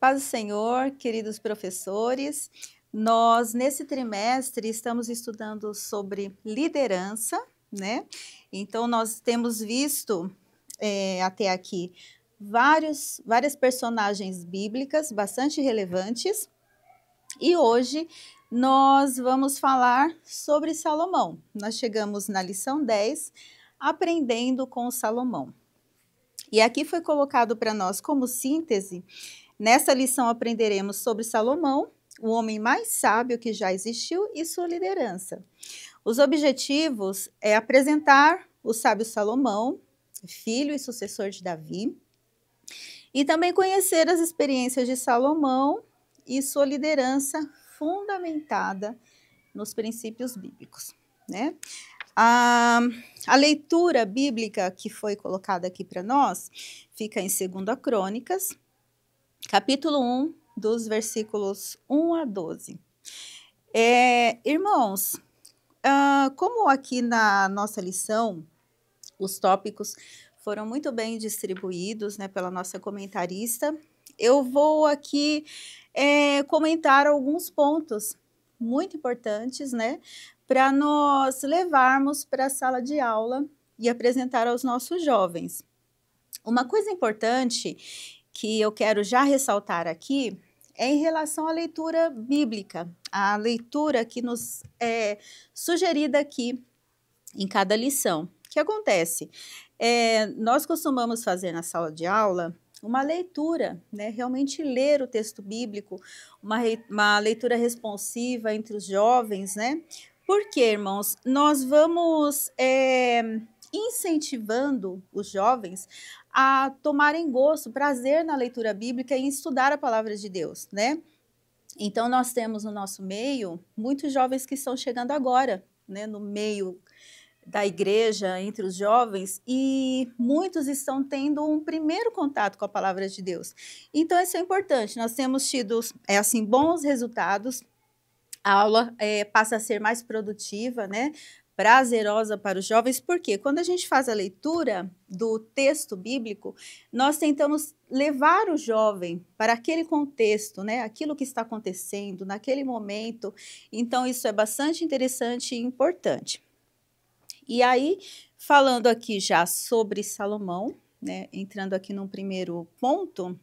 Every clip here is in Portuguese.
Paz do Senhor, queridos professores. Nós, nesse trimestre, estamos estudando sobre liderança, né? Então, nós temos visto até aqui várias personagens bíblicas bastante relevantes. E hoje nós vamos falar sobre Salomão. Nós chegamos na lição 10, aprendendo com Salomão. E aqui foi colocado para nós como síntese. Nessa lição aprenderemos sobre Salomão, o homem mais sábio que já existiu, e sua liderança. Os objetivos é apresentar o sábio Salomão, filho e sucessor de Davi, e também conhecer as experiências de Salomão e sua liderança fundamentada nos princípios bíblicos, né? A leitura bíblica que foi colocada aqui para nós fica em 2 Crônicas, capítulo 1, dos versículos 1 a 12. Irmãos, como aqui na nossa lição, os tópicos foram muito bem distribuídos, né, pela nossa comentarista, eu vou aqui comentar alguns pontos muito importantes, né, para nós levarmos para a sala de aula e apresentar aos nossos jovens. Uma coisa importante que eu quero já ressaltar aqui é em relação à leitura bíblica, a leitura que nos é sugerida aqui em cada lição. O que acontece? Nós costumamos fazer na sala de aula uma leitura, né? Realmente ler o texto bíblico, uma leitura responsiva entre os jovens, né? Por quê, irmãos? Nós vamos incentivando os jovens a tomarem gosto, prazer na leitura bíblica e em estudar a palavra de Deus, né? Então, nós temos no nosso meio muitos jovens que estão chegando agora, né? No meio da igreja, entre os jovens, e muitos estão tendo um primeiro contato com a palavra de Deus. Então, isso é importante. Nós temos tido, bons resultados. A aula passa a ser mais produtiva, né? Prazerosa para os jovens, porque quando a gente faz a leitura do texto bíblico, nós tentamos levar o jovem para aquele contexto, né? Aquilo que está acontecendo naquele momento. Então, isso é bastante interessante e importante. E aí, falando aqui já sobre Salomão, né, entrando aqui num primeiro ponto,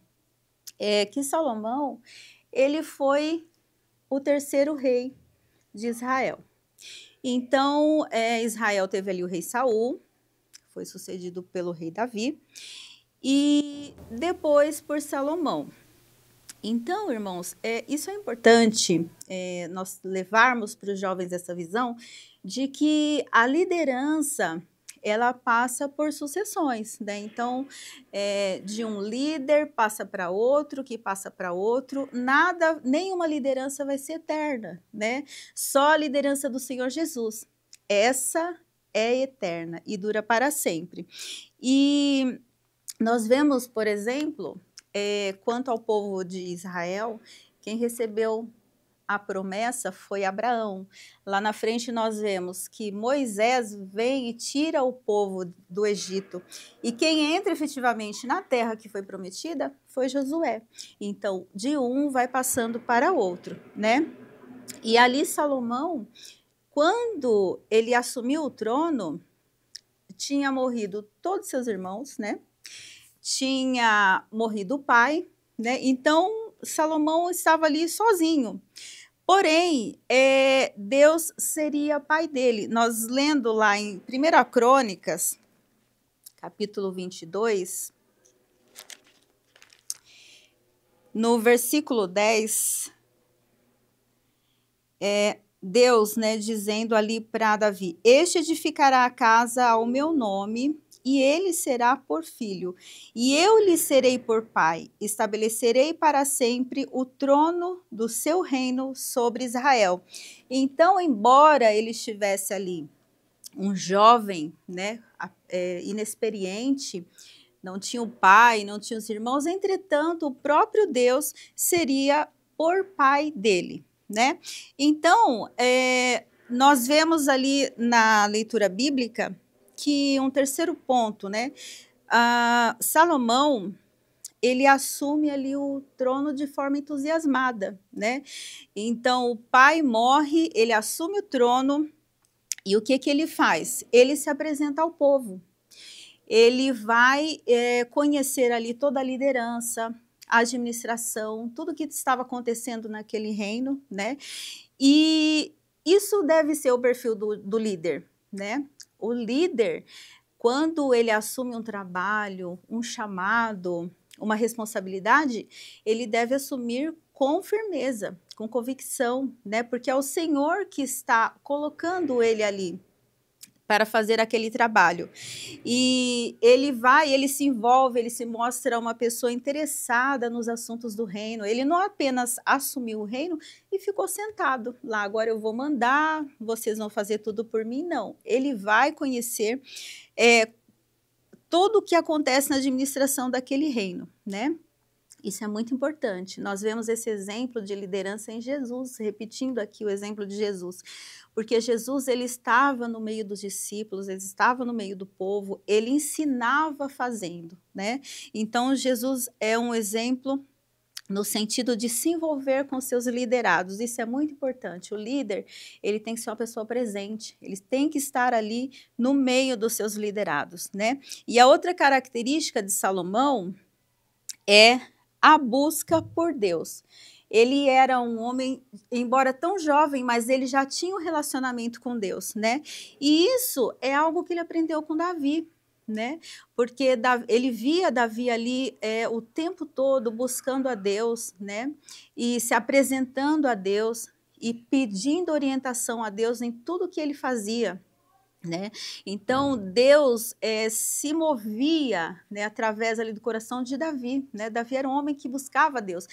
que Salomão, ele foi o terceiro rei de Israel. Então, Israel teve ali o rei Saul, foi sucedido pelo rei Davi, e depois por Salomão. Então, irmãos, isso é importante nós levarmos para os jovens essa visão de que a liderança, ela passa por sucessões, né? Então, de um líder passa para outro, que passa para outro, nenhuma liderança vai ser eterna, né? Só a liderança do Senhor Jesus, essa é eterna e dura para sempre. E nós vemos, por exemplo, quanto ao povo de Israel, quem recebeu a promessa foi Abraão. Lá na frente nós vemos que Moisés vem e tira o povo do Egito. E quem entra efetivamente na terra que foi prometida foi Josué. Então, de um vai passando para outro, né? E ali Salomão, quando ele assumiu o trono, tinha morrido todos seus irmãos, né? Tinha morrido o pai, né? Então, Salomão estava ali sozinho. Porém, Deus seria pai dele. Nós lendo lá em 1 Crônicas, capítulo 22, no versículo 10, Deus, né, dizendo ali para Davi: este edificará a casa ao meu nome, e ele será por filho, e eu lhe serei por pai, estabelecerei para sempre o trono do seu reino sobre Israel. Então, embora ele estivesse ali, um jovem, né, inexperiente, não tinha o pai, não tinha os irmãos, entretanto, o próprio Deus seria por pai dele, né? Então, nós vemos ali na leitura bíblica que um terceiro ponto, né? Salomão, ele assume ali o trono de forma entusiasmada, né? Então, o pai morre, ele assume o trono, e o que que ele faz? Ele se apresenta ao povo. Ele vai conhecer ali toda a liderança, a administração, tudo que estava acontecendo naquele reino, né? E isso deve ser o perfil do líder, né? O líder, quando ele assume um trabalho, um chamado, uma responsabilidade, ele deve assumir com firmeza, com convicção, né? Porque é o Senhor que está colocando ele ali para fazer aquele trabalho. E ele se envolve, ele se mostra uma pessoa interessada nos assuntos do reino. Ele não apenas assumiu o reino e ficou sentado lá, agora eu vou mandar, vocês vão fazer tudo por mim, não. Ele vai conhecer tudo o que acontece na administração daquele reino, né? Isso é muito importante. Nós vemos esse exemplo de liderança em Jesus, repetindo aqui o exemplo de Jesus, porque Jesus ele estava no meio dos discípulos, ele estava no meio do povo, ele ensinava fazendo, né? Então Jesus é um exemplo no sentido de se envolver com seus liderados. Isso é muito importante. O líder, ele tem que ser uma pessoa presente, ele tem que estar ali no meio dos seus liderados, né? E a outra característica de Salomão é a busca por Deus. Ele era um homem, embora tão jovem, mas ele já tinha um relacionamento com Deus, né? E isso é algo que ele aprendeu com Davi, né? Porque ele via Davi ali o tempo todo buscando a Deus, né? E se apresentando a Deus e pedindo orientação a Deus em tudo que ele fazia, né? Então Deus se movia, né, através ali do coração de Davi, né? Davi era um homem que buscava Deus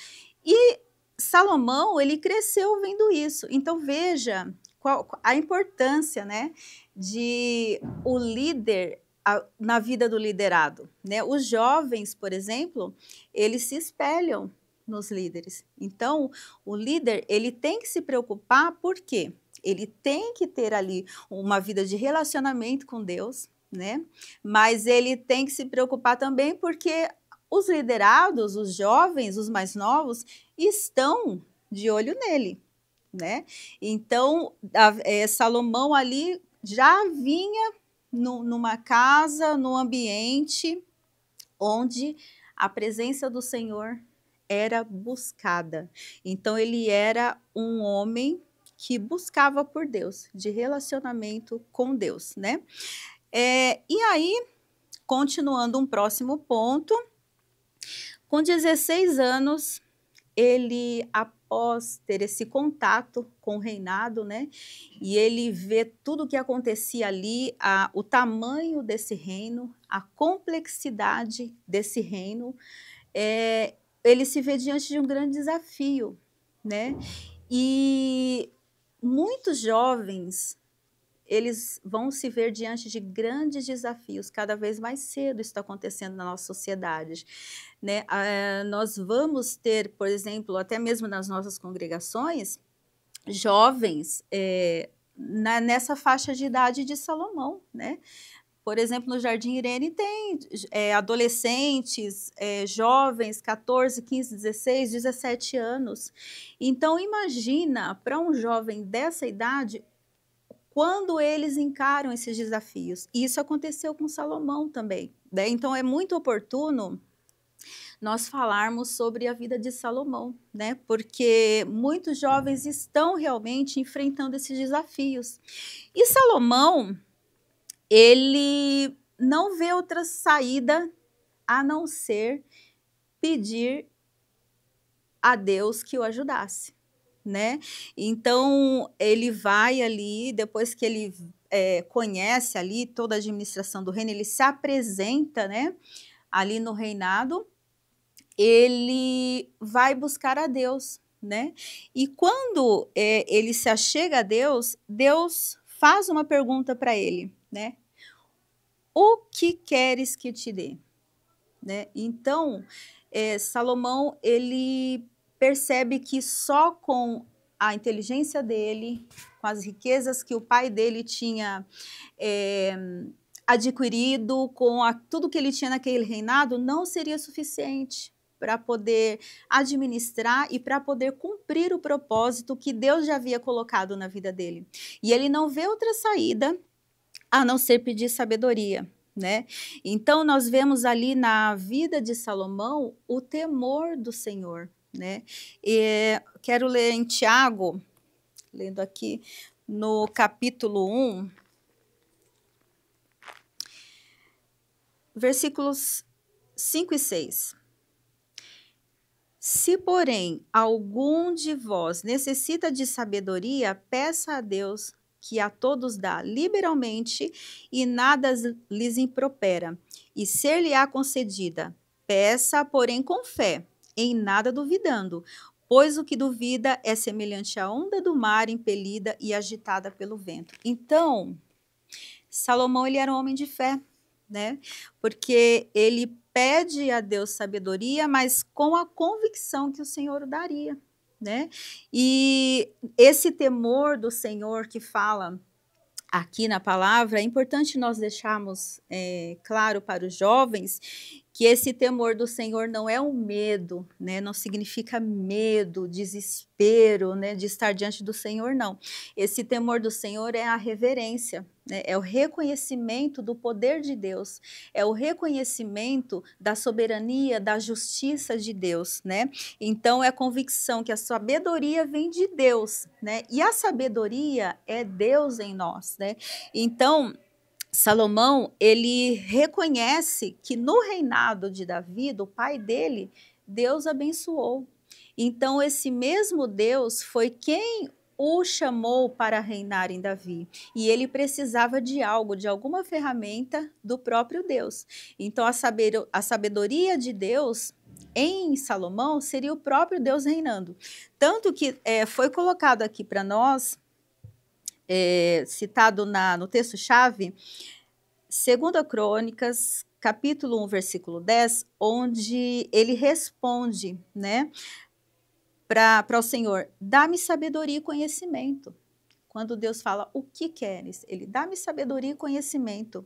e Salomão ele cresceu vendo isso. Então veja qual a importância, né, de o líder na vida do liderado, né? Os jovens, por exemplo, eles se espelham nos líderes. Então o líder ele tem que se preocupar, por quê? Ele tem que ter ali uma vida de relacionamento com Deus, né? Mas ele tem que se preocupar também porque os liderados, os jovens, os mais novos, estão de olho nele, né? Então, Salomão ali já vinha numa casa, num ambiente onde a presença do Senhor era buscada. Então, ele era um homem que buscava por Deus, de relacionamento com Deus, né? E aí, continuando um próximo ponto, com 16 anos, ele, após ter esse contato com o reinado, né? E ele vê tudo o que acontecia ali, o tamanho desse reino, a complexidade desse reino, ele se vê diante de um grande desafio, né? E muitos jovens, eles vão se ver diante de grandes desafios, cada vez mais cedo isso está acontecendo na nossa sociedade, né? Nós vamos ter, por exemplo, até mesmo nas nossas congregações, jovens nessa faixa de idade de Salomão, né? Por exemplo, no Jardim Irene tem adolescentes, jovens, 14, 15, 16, 17 anos. Então, imagina para um jovem dessa idade, quando eles encaram esses desafios. E isso aconteceu com Salomão também, né? Então, é muito oportuno nós falarmos sobre a vida de Salomão, né? Porque muitos jovens estão realmente enfrentando esses desafios. E Salomão, ele não vê outra saída a não ser pedir a Deus que o ajudasse, né? Então, ele vai ali, depois que ele conhece ali toda a administração do reino, ele se apresenta, né, ali no reinado, ele vai buscar a Deus, né? E quando ele se achega a Deus, Deus faz uma pergunta para ele, né? O que queres que te dê? Né? Então, Salomão, ele percebe que só com a inteligência dele, com as riquezas que o pai dele tinha adquirido, com tudo que ele tinha naquele reinado, não seria suficiente, para poder administrar e para poder cumprir o propósito que Deus já havia colocado na vida dele. E ele não vê outra saída a não ser pedir sabedoria, né? Então nós vemos ali na vida de Salomão o temor do Senhor, né? E quero ler em Tiago, lendo aqui no capítulo 1, versículos 5 e 6. Se, porém, algum de vós necessita de sabedoria, peça a Deus, que a todos dá liberalmente e nada lhes impropera, e ser-lhe-á concedida. Peça, porém, com fé, em nada duvidando, pois o que duvida é semelhante à onda do mar impelida e agitada pelo vento. Então, Salomão, ele era um homem de fé, né? Porque ele pede a Deus sabedoria, mas com a convicção que o Senhor o daria, né? E esse temor do Senhor que fala aqui na palavra, é importante nós deixarmos claro para os jovens que esse temor do Senhor não é um medo, né? Não significa medo, desespero, né? De estar diante do Senhor, não. Esse temor do Senhor é a reverência, né? É o reconhecimento do poder de Deus, é o reconhecimento da soberania, da justiça de Deus, né? Então, é a convicção que a sabedoria vem de Deus, né? E a sabedoria é Deus em nós, né? Então, Salomão, ele reconhece que no reinado de Davi, do pai dele, Deus abençoou. Então, esse mesmo Deus foi quem o chamou para reinar em Davi. E ele precisava de algo, de alguma ferramenta do próprio Deus. Então, a sabedoria de Deus em Salomão seria o próprio Deus reinando. Tanto que foi colocado aqui para nós, citado no texto-chave, 2 Crônicas, capítulo 1, versículo 10, onde ele responde, né, para o Senhor, dá-me sabedoria e conhecimento. Quando Deus fala, o que queres? Ele dá-me sabedoria e conhecimento,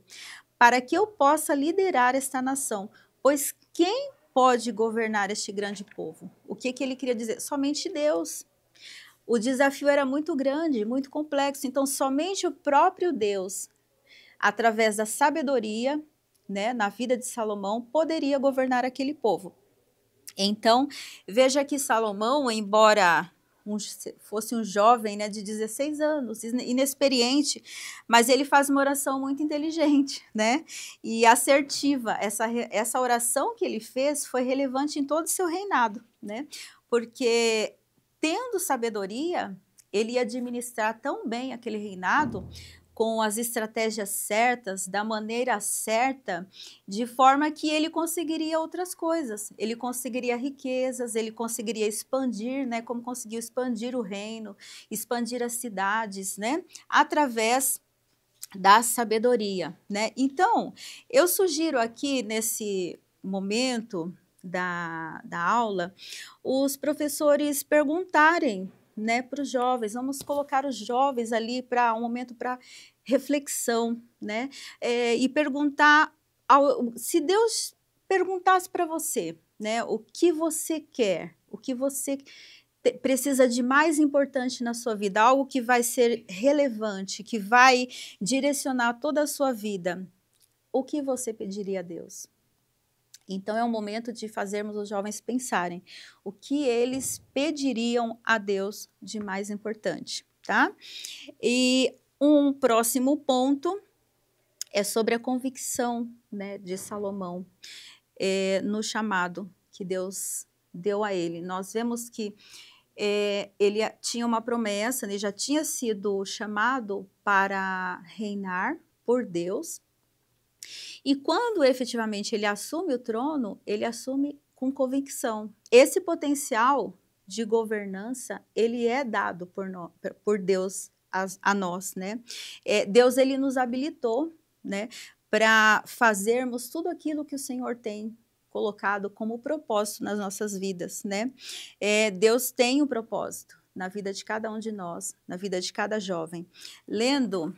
para que eu possa liderar esta nação, pois quem pode governar este grande povo? O que ele queria dizer? Somente Deus. O desafio era muito grande, muito complexo, então somente o próprio Deus, através da sabedoria, né, na vida de Salomão, poderia governar aquele povo. Então, veja que Salomão, embora fosse um jovem, né, de 16 anos, inexperiente, mas ele faz uma oração muito inteligente, né, e assertiva. Essa oração que ele fez foi relevante em todo o seu reinado, né, porque tendo sabedoria, ele ia administrar tão bem aquele reinado, com as estratégias certas, da maneira certa, de forma que ele conseguiria outras coisas. Ele conseguiria riquezas, ele conseguiria expandir, né, como conseguiu expandir o reino, expandir as cidades, né, através da sabedoria, né. Então, eu sugiro aqui nesse momento da aula, os professores perguntarem, né, para os jovens, vamos colocar os jovens ali para um momento para reflexão, né, e perguntar, se Deus perguntasse para você, né, o que você quer, o que você precisa de mais importante na sua vida, algo que vai ser relevante, que vai direcionar toda a sua vida, o que você pediria a Deus? Então, é um momento de fazermos os jovens pensarem o que eles pediriam a Deus de mais importante, tá? E um próximo ponto é sobre a convicção, né, de Salomão no chamado que Deus deu a ele. Nós vemos que ele tinha uma promessa, ele já tinha sido chamado para reinar por Deus, e quando efetivamente ele assume o trono, ele assume com convicção. Esse potencial de governança, ele é dado por Deus a nós, né? Deus, ele nos habilitou, né, para fazermos tudo aquilo que o Senhor tem colocado como propósito nas nossas vidas, né? Deus tem um propósito na vida de cada um de nós, na vida de cada jovem. Lendo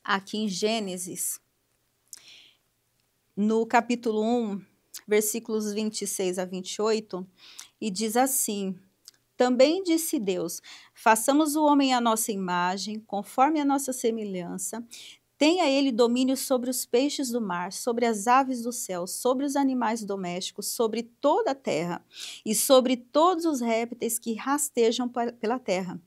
aqui em Gênesis, no capítulo 1, versículos 26 a 28, e diz assim: Também disse Deus: façamos o homem à nossa imagem, conforme a nossa semelhança. Tenha ele domínio sobre os peixes do mar, sobre as aves do céu, sobre os animais domésticos, sobre toda a terra e sobre todos os répteis que rastejam pela terra.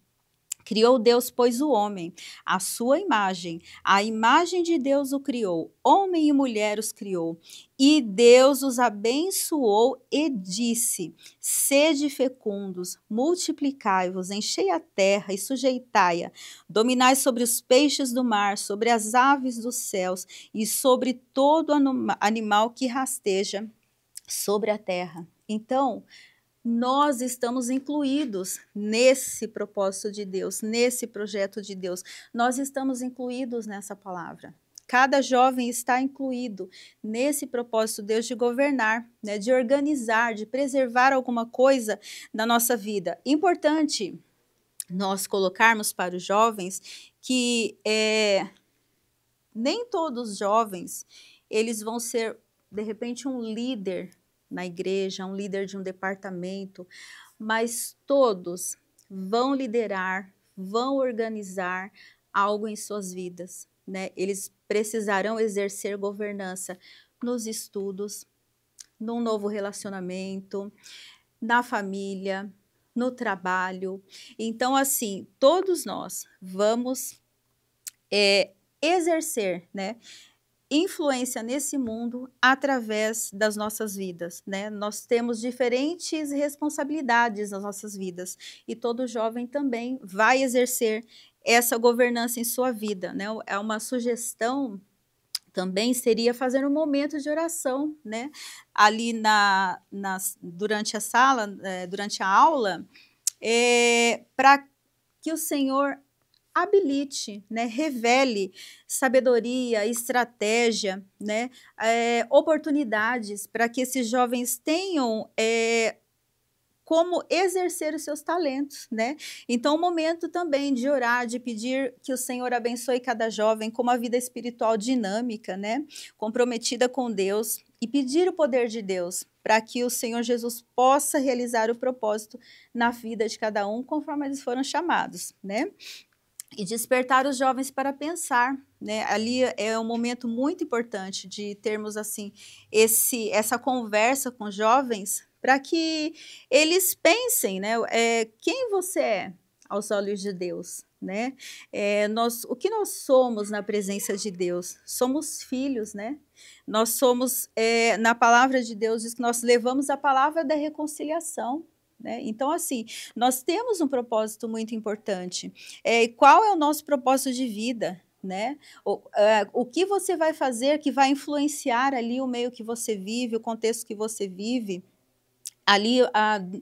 Criou Deus, pois, o homem, à sua imagem. A imagem de Deus o criou, homem e mulher os criou. E Deus os abençoou e disse: Sede fecundos, multiplicai-vos, enchei a terra e sujeitai-a. Dominai sobre os peixes do mar, sobre as aves dos céus e sobre todo animal que rasteja sobre a terra. Então, nós estamos incluídos nesse propósito de Deus, nesse projeto de Deus. Nós estamos incluídos nessa palavra. Cada jovem está incluído nesse propósito de Deus de governar, né, de organizar, de preservar alguma coisa na nossa vida. Importante nós colocarmos para os jovens que nem todos os jovens eles vão ser, de repente, um líder na igreja, um líder de um departamento, mas todos vão liderar, vão organizar algo em suas vidas, né? Eles precisarão exercer governança nos estudos, num novo relacionamento, na família, no trabalho. Então, assim, todos nós vamos exercer, né, influência nesse mundo através das nossas vidas, né? Nós temos diferentes responsabilidades nas nossas vidas e todo jovem também vai exercer essa governança em sua vida, né? É uma sugestão também seria fazer um momento de oração, né? Ali durante a sala, durante a aula, para que o Senhor habilite, né, revele sabedoria, estratégia, né, oportunidades para que esses jovens tenham como exercer os seus talentos, né? Então, o momento também de orar, de pedir que o Senhor abençoe cada jovem com uma vida espiritual dinâmica, né, comprometida com Deus, e pedir o poder de Deus para que o Senhor Jesus possa realizar o propósito na vida de cada um, conforme eles foram chamados, né? E despertar os jovens para pensar, né? Ali é um momento muito importante de termos assim essa conversa com jovens para que eles pensem, né? Quem você é aos olhos de Deus, né? O que nós somos na presença de Deus? Somos filhos, né? Nós somos, na palavra de Deus diz que nós levamos a palavra da reconciliação. Né? Então, assim, nós temos um propósito muito importante. Qual é o nosso propósito de vida? Né? O que você vai fazer que vai influenciar ali o meio que você vive, o contexto que você vive, ali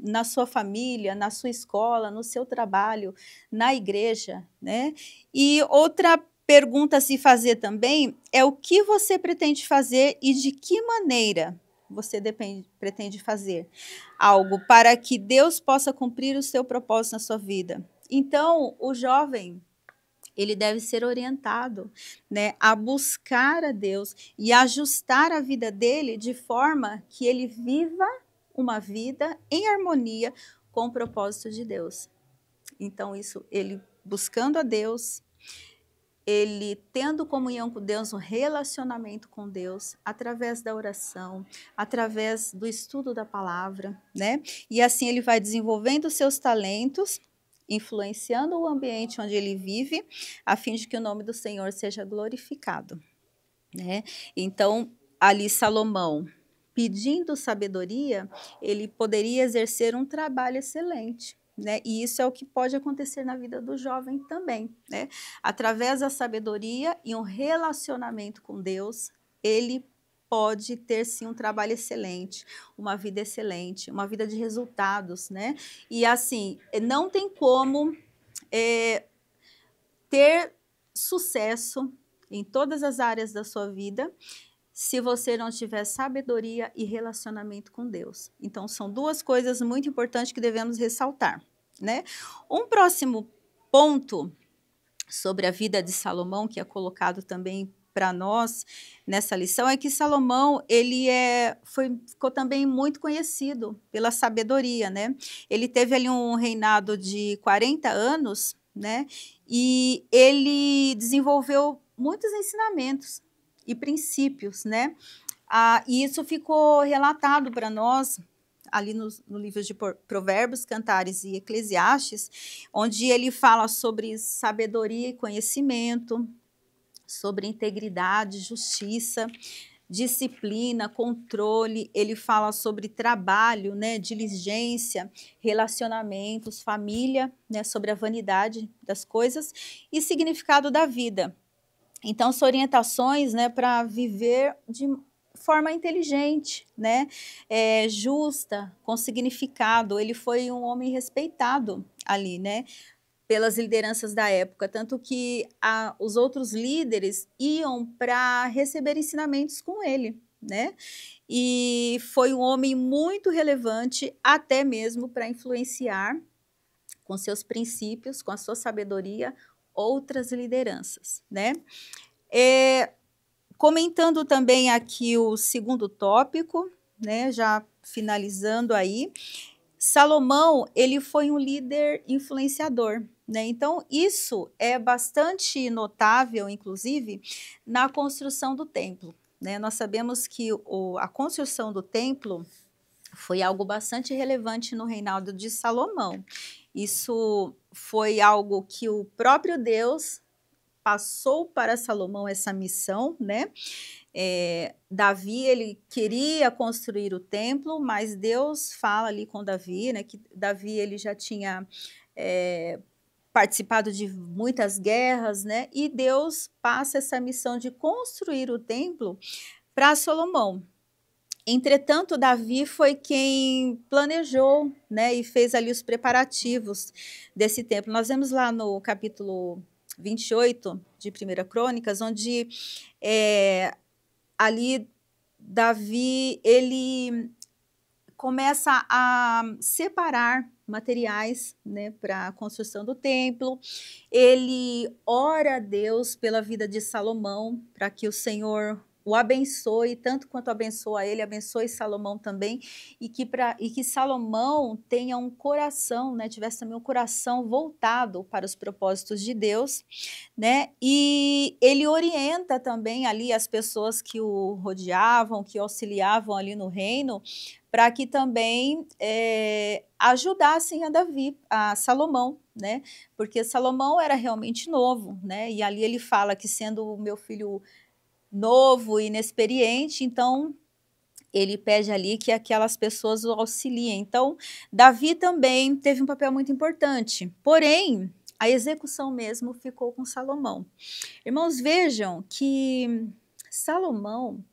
na sua família, na sua escola, no seu trabalho, na igreja. Né? E outra pergunta a se fazer também é o que você pretende fazer e de que maneira você pretende fazer algo para que Deus possa cumprir o seu propósito na sua vida. Então, o jovem, ele deve ser orientado, né, a buscar a Deus e ajustar a vida dele de forma que ele viva uma vida em harmonia com o propósito de Deus. Então, isso, ele buscando a Deus, ele tendo comunhão com Deus, um relacionamento com Deus, através da oração, através do estudo da palavra, né? E assim ele vai desenvolvendo os seus talentos, influenciando o ambiente onde ele vive, a fim de que o nome do Senhor seja glorificado, né? Então, ali Salomão, pedindo sabedoria, ele poderia exercer um trabalho excelente. Né? E isso é o que pode acontecer na vida do jovem também, né? Através da sabedoria e um relacionamento com Deus, ele pode ter sim um trabalho excelente, uma vida excelente, uma vida de resultados, né? E assim, não tem como ter sucesso em todas as áreas da sua vida se você não tiver sabedoria e relacionamento com Deus. Então, são duas coisas muito importantes que devemos ressaltar, né? Um próximo ponto sobre a vida de Salomão, que é colocado também para nós nessa lição é que Salomão ficou também muito conhecido pela sabedoria, né? Ele teve ali um reinado de 40 anos, né? E ele desenvolveu muitos ensinamentos e princípios, né? E isso ficou relatado para nós ali no livro de Provérbios, Cantares e Eclesiastes, onde ele fala sobre sabedoria e conhecimento, sobre integridade, justiça, disciplina, controle. Ele fala sobre trabalho, né, diligência, relacionamentos, família, né, sobre a vanidade das coisas e significado da vida. Então, são orientações, né, para viver de forma inteligente, né, justa, com significado. Ele foi um homem respeitado ali, né, pelas lideranças da época, tanto que os outros líderes iam para receber ensinamentos com ele, né? E foi um homem muito relevante, até mesmo para influenciar com seus princípios, com a sua sabedoria, outras lideranças, né? Comentando também aqui o segundo tópico, né? Já finalizando aí, Salomão, ele foi um líder influenciador, né? Então, isso é bastante notável, inclusive, na construção do templo, né? Nós sabemos que a construção do templo foi algo bastante relevante no reinado de Salomão. Isso foi algo que o próprio Deus passou para Salomão essa missão, né? Davi, ele queria construir o templo, mas Deus fala ali com Davi, né, que Davi ele já tinha participado de muitas guerras, né, e Deus passa essa missão de construir o templo para Salomão. Entretanto, Davi foi quem planejou, né, e fez ali os preparativos desse templo. Nós vemos lá no capítulo 28 de 1 Crônicas, onde ali Davi, ele começa a separar materiais, né, para a construção do templo. Ele ora a Deus pela vida de Salomão, para que o Senhor o abençoe, tanto quanto abençoa ele, abençoe Salomão também, e que Salomão tenha um coração, né, tivesse também um coração voltado para os propósitos de Deus, né, e ele orienta também ali as pessoas que o rodeavam, que auxiliavam ali no reino, para que também ajudassem a Salomão, né, porque Salomão era realmente novo, né, e ali ele fala que sendo o meu filho novo e inexperiente, então ele pede ali que aquelas pessoas o auxiliem. Então, Davi também teve um papel muito importante, porém, a execução mesmo ficou com Salomão. Irmãos, vejam que Salomão,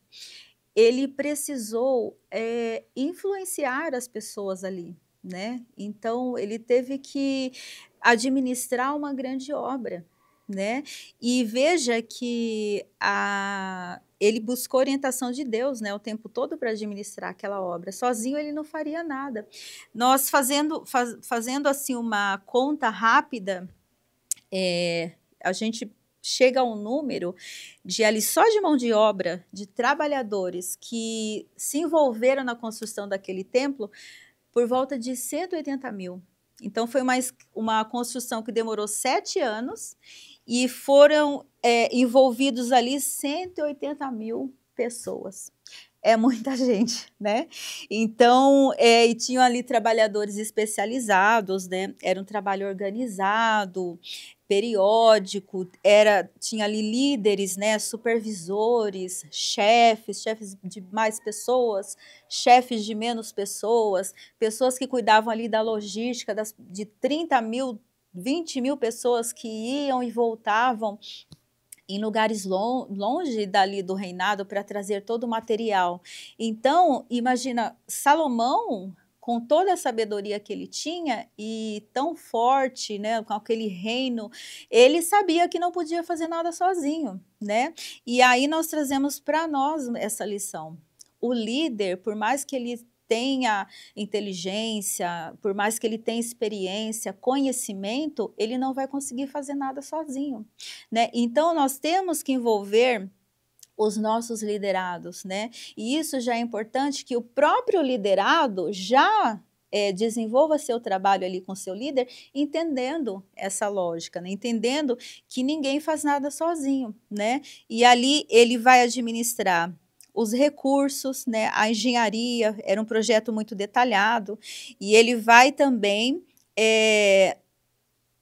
ele precisou influenciar as pessoas ali, né? Então, ele teve que administrar uma grande obra, né? E veja que ele buscou orientação de Deus, né, o tempo todo para administrar aquela obra. Sozinho ele não faria nada. Nós fazendo assim uma conta rápida, a gente chega a um número de ali só de mão de obra, de trabalhadores que se envolveram na construção daquele templo, por volta de 180 mil. Então, foi uma construção que demorou 7 anos e foram envolvidos ali 180 mil pessoas. É muita gente, né? Então, e tinham ali trabalhadores especializados, né? Era um trabalho organizado, periódico, tinha ali líderes, né? Supervisores, chefes de mais pessoas, chefes de menos pessoas, pessoas que cuidavam ali da logística de 30 mil, 20 mil pessoas que iam e voltavam em lugares longe dali do reinado para trazer todo o material. Então, imagina, Salomão, com toda a sabedoria que ele tinha e tão forte, né, com aquele reino, ele sabia que não podia fazer nada sozinho, né? E aí nós trazemos para nós essa lição. O líder, por mais que ele tenha inteligência, por mais que ele tenha experiência, conhecimento, ele não vai conseguir fazer nada sozinho, né? Então, nós temos que envolver os nossos liderados, né? E isso já é importante que o próprio liderado já desenvolva seu trabalho ali com seu líder, entendendo essa lógica, né? Entendendo que ninguém faz nada sozinho, né? E ali ele vai administrar os recursos, né? A engenharia era um projeto muito detalhado e ele vai também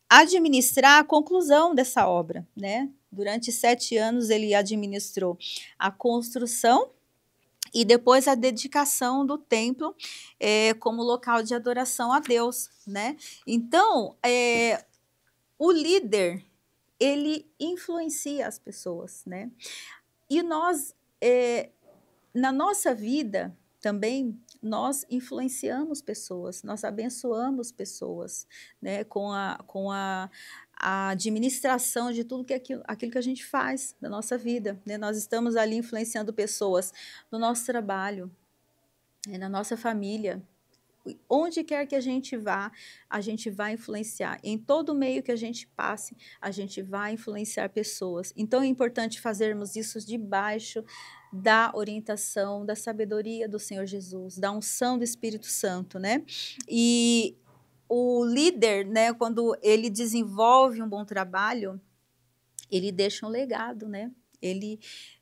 administrar a conclusão dessa obra, né? Durante 7 anos ele administrou a construção e depois a dedicação do templo como local de adoração a Deus, né? Então, o líder, ele influencia as pessoas, né? E nós, na nossa vida também, nós influenciamos pessoas, nós abençoamos pessoas, né? Com a administração de tudo aquilo que a gente faz na nossa vida, né? Nós estamos ali influenciando pessoas no nosso trabalho, na nossa família, onde quer que a gente vai influenciar. Em todo meio que a gente passe, a gente vai influenciar pessoas. Então é importante fazermos isso debaixo da orientação, da sabedoria do Senhor Jesus, da unção do Espírito Santo, né? E o líder, né, quando ele desenvolve um bom trabalho, ele deixa um legado, né? Ele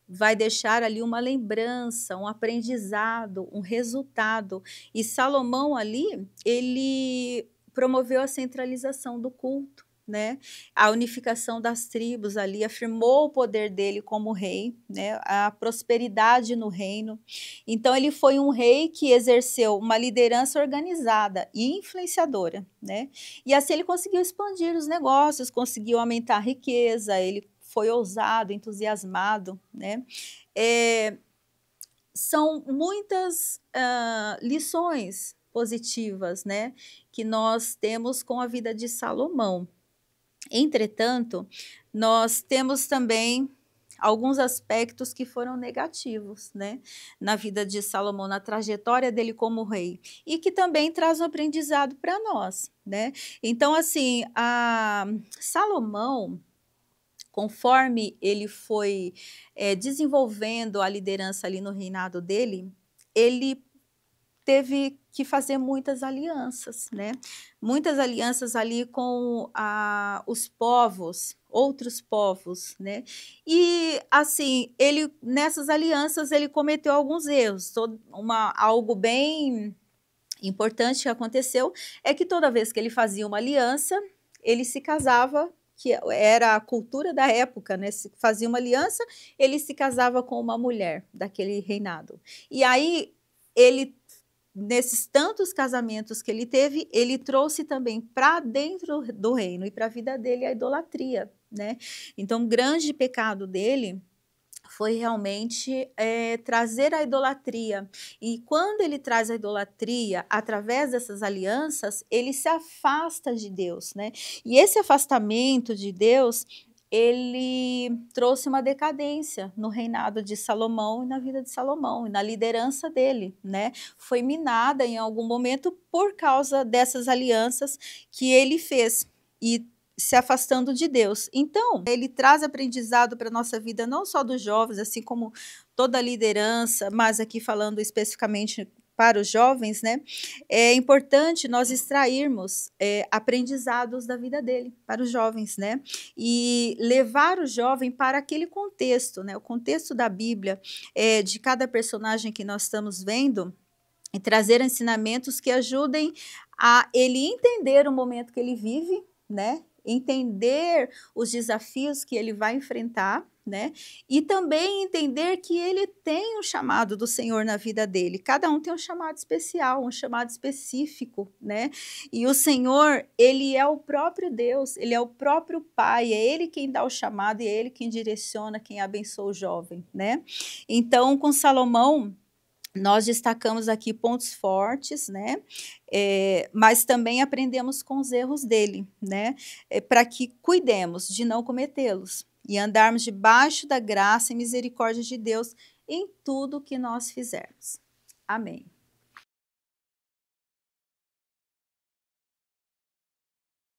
vai deixar ali uma lembrança, um aprendizado, um resultado. E Salomão ali, ele promoveu a centralização do culto, né? A unificação das tribos ali, afirmou o poder dele como rei, né? A prosperidade no reino. Então ele foi um rei que exerceu uma liderança organizada e influenciadora, né? E assim ele conseguiu expandir os negócios, conseguiu aumentar a riqueza, ele foi ousado, entusiasmado, né? São muitas lições positivas, né, que nós temos com a vida de Salomão. Entretanto, nós temos também alguns aspectos que foram negativos, né, na vida de Salomão, na trajetória dele como rei, e que também traz um aprendizado para nós, né? Então, assim, Salomão, conforme ele foi desenvolvendo a liderança ali no reinado dele, ele teve que fazer muitas alianças, né? Muitas alianças ali com os povos, outros povos, né? E assim, ele nessas alianças ele cometeu alguns erros. Algo bem importante que aconteceu é que toda vez que ele fazia uma aliança, ele se casava, que era a cultura da época, né? Se fazia uma aliança, ele se casava com uma mulher daquele reinado. E aí ele, nesses tantos casamentos que ele teve, ele trouxe também para dentro do reino e para a vida dele a idolatria, né? Então, o grande pecado dele foi realmente trazer a idolatria. E quando ele traz a idolatria através dessas alianças, ele se afasta de Deus, né? E esse afastamento de Deus, ele trouxe uma decadência no reinado de Salomão e na vida de Salomão, e na liderança dele, né? Foi minada em algum momento por causa dessas alianças que ele fez. E se afastando de Deus. Então, ele traz aprendizado para a nossa vida, não só dos jovens, assim como toda a liderança, mas aqui falando especificamente para os jovens, né? É importante nós extrairmos aprendizados da vida dele para os jovens, né? E levar o jovem para aquele contexto, né? O contexto da Bíblia, de cada personagem que nós estamos vendo, e trazer ensinamentos que ajudem a ele entender o momento que ele vive, né? Entender os desafios que ele vai enfrentar, né? E também entender que ele tem um chamado do Senhor na vida dele. Cada um tem um chamado especial, um chamado específico, né? E o Senhor, ele é o próprio Deus, ele é o próprio Pai, é ele quem dá o chamado e é ele quem direciona, quem abençoa o jovem, né? Então, com Salomão, nós destacamos aqui pontos fortes, né? Mas também aprendemos com os erros dele, né? Para que cuidemos de não cometê-los e andarmos debaixo da graça e misericórdia de Deus em tudo que nós fizermos. Amém.